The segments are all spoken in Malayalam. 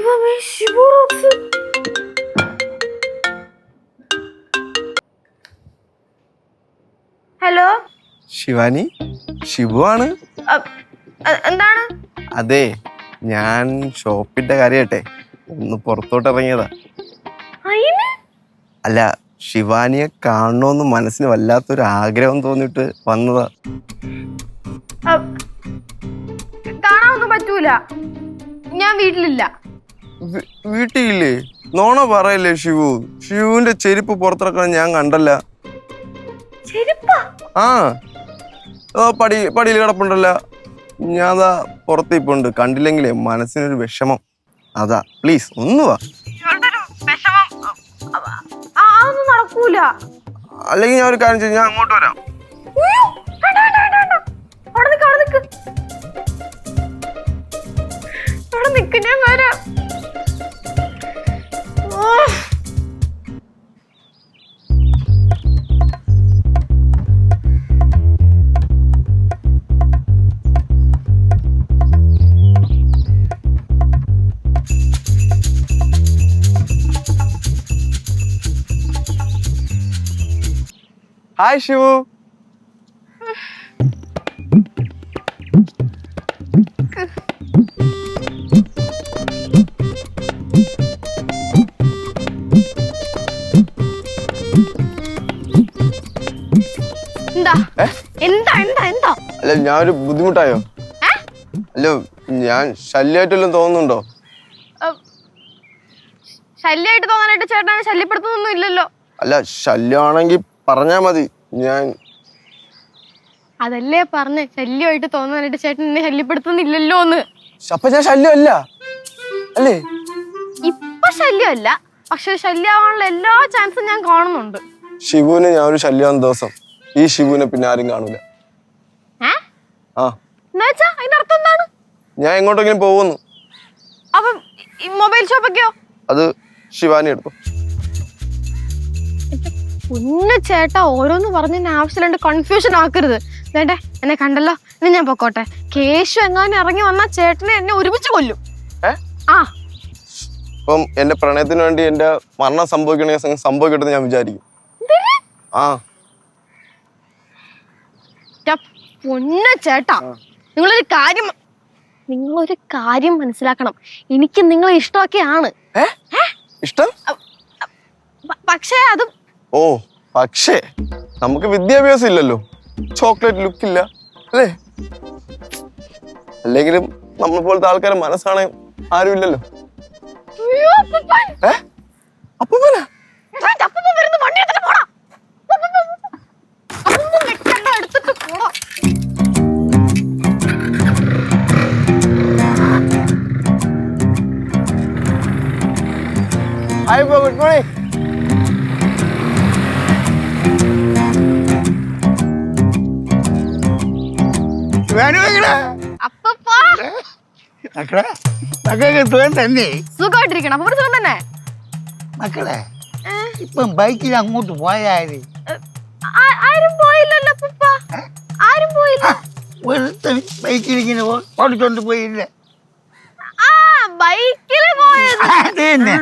ദൈവമേ, ശിവു റോക്സ്. ഹലോ ശിവാനി, ഷിബു ആണ്. എന്താണ്? അതെ, ഞാൻ ഷോപ്പിന്റെ കാര്യട്ടെ ഒന്ന് പുറത്തോട്ട് ഇറങ്ങിയതാ. അല്ല, ശിവാനിയെ കാണണമെന്ന് മനസ്സിന് വല്ലാത്തൊരു ആഗ്രഹം തോന്നിട്ട് വന്നതാ. കാണാനൊന്നും പറ്റൂല, ഞാൻ വീട്ടിലില്ല. വീട്ടിലില്ലേ? നോണ പറയല്ലേ ഷിവു. ഷിവുവിന്റെ ചെരുപ്പ് പുറത്തിറക്കണം ഞാൻ കണ്ടല്ല. ആ, പടിയിൽ കിടപ്പുണ്ടല്ല. ഞാനതാ പുറത്തിപ്പുണ്ട്. കണ്ടില്ലെങ്കിലേ മനസ്സിനൊരു വിഷമം. അതാ, പ്ലീസ് ഒന്ന് വാ. അതൊന്നും നടക്കൂല. അല്ലെങ്കിൽ ഞാൻ ഒരു കാര്യം ചെയ്യും, ഞാൻ അങ്ങോട്ട് വരാം. ഞാൻ വരാം. ഹായ് ഷിവു. അല്ല, ഞാനൊരു ബുദ്ധിമുട്ടായോ? അല്ല, ഞാൻ ശല്യമായിട്ടെല്ലാം തോന്നുന്നുണ്ടോ? ശല്യമായിട്ട് തോന്നാനായിട്ട് ചേട്ടനെ ശല്യപ്പെടുത്തുന്നൊന്നും ഇല്ലല്ലോ. അല്ല, ശല്യമാണെങ്കിൽ പറഞ്ഞാ മതി. ഞാൻ അതല്ലേ പറഞ്ഞ, ശല്യമായിട്ട് തോന്നാനായിട്ട് ചേട്ടൻ എന്നെ ശല്യപ്പെടുത്തുന്നില്ലല്ലോ എന്ന്. അപ്പൊ ഞാൻ ശല്യമല്ല അല്ലേ? ഇപ്പൊ ശല്യമല്ല, പക്ഷെ ശല്യമാവാനുള്ള എല്ലാ ചാൻസും ഞാൻ കാണുന്നുണ്ട്. ഷിബുവിനെ ഞാൻ ഒരു ശല്യമാകുന്ന ദിവസം ഈ ഷിബുവിനെ പിന്നെ ആരും കാണൂല. ഞാൻ എങ്ങോട്ടെങ്കിലും പോകുന്നു. അപ്പൊ മൊബൈൽ ഷോപ്പൊക്കെയോ? അത് ശിവാനി എടുത്തു. കുഞ്ഞു ചേട്ടാ, ഓരോന്ന് പറഞ്ഞ ആവശ്യമില്ലാണ്ട് കൺഫ്യൂഷൻ ആക്കരുത്. വേണ്ടേ, എന്നെ കണ്ടല്ലോ, ഇനി ഞാൻ പൊക്കോട്ടെ. കേശു എങ്ങാനും ഇറങ്ങി വന്നാ ചേട്ടനെ എന്നെ ഒരുമിച്ച് കൊല്ലും. അപ്പം എന്റെ പ്രണയത്തിന് വേണ്ടി എന്റെ മരണം സംഭവിക്കണമെങ്കിൽ സംഭവിക്കട്ടെ ഞാൻ വിചാരിക്കും. പൊന്നു ചേട്ടാ, നിങ്ങളൊരു കാര്യം മനസ്സിലാക്കണം. എനിക്ക് നിങ്ങളെ ഇഷ്ടമൊക്കെയാണ്. ഇഷ്ടം? പക്ഷേ അത് പക്ഷേ നമുക്ക് വിദ്യാഭ്യാസം ഇല്ലല്ലോ, ചോക്ലേറ്റ് ലുക്ക് ഇല്ല അല്ലേ? അല്ലെങ്കിലും നമ്മൾ പോലത്തെ ആൾക്കാരെ മനസ്സാണ് ആരും ഇല്ലല്ലോ. Good morning. സുഖമായിട്ടിരിക്കണം. അപ്പൊ സുഖം തന്നെ മക്കളെ. ഇപ്പം ബൈക്കിൽ അങ്ങോട്ട് പോയാല് ആരും പോയില്ലല്ലോ. ആരും പോയില്ല. ബൈക്കിൽ ഇങ്ങനെ ഓടിച്ചോണ്ട് പോയില്ലേ? ബൈക്കില് പോയത്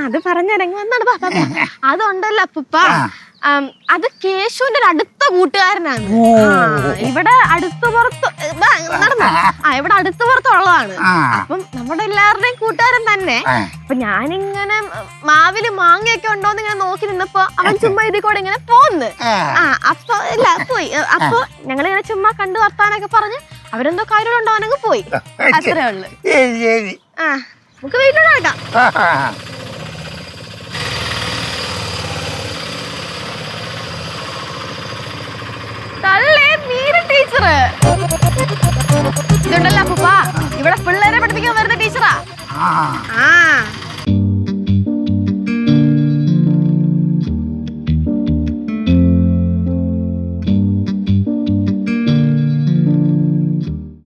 അത് പറഞ്ഞിറങ്ങി വന്നാണ്. അതുണ്ടല്ലോ അപ്പൂപ്പ, അത് കേശുവിന്റെ ഒരു അടുത്ത കൂട്ടുകാരനാണ്. ഇവിടെ അടുത്ത് പുറത്ത് ഇവിടെ അടുത്ത് പുറത്തുള്ളതാണ്. അപ്പം നമ്മുടെ എല്ലാവരുടെയും കൂട്ടുകാരൻ തന്നെ. അപ്പൊ ഞാനിങ്ങനെ മാവില് മാങ്ങയൊക്കെ ഉണ്ടോന്ന് ഇങ്ങനെ നോക്കി നിന്നപ്പോ അവൻ ചുമ്മാ ഇതിൽ കൂടെ ഇങ്ങനെ പോന്ന്. അപ്പൊ ഇല്ല പോയി. അപ്പൊ ഞങ്ങളിങ്ങനെ ചുമ്മാ കണ്ടു വർത്താനൊക്കെ പറഞ്ഞ് അവരെന്തോ കാര്യമുണ്ടോ അവനങ്ങ് പോയി. അത്രേ ഉള്ളു. നമുക്ക് വീട്ടിലോട്ട് നടക്കാം. ടീച്ചറ് ഇതുണ്ടല്ലോ അപ്പൂപ്പ, ഇവിടെ പിള്ളേരെ പഠിപ്പിക്കാൻ വരുന്ന ടീച്ചറാ.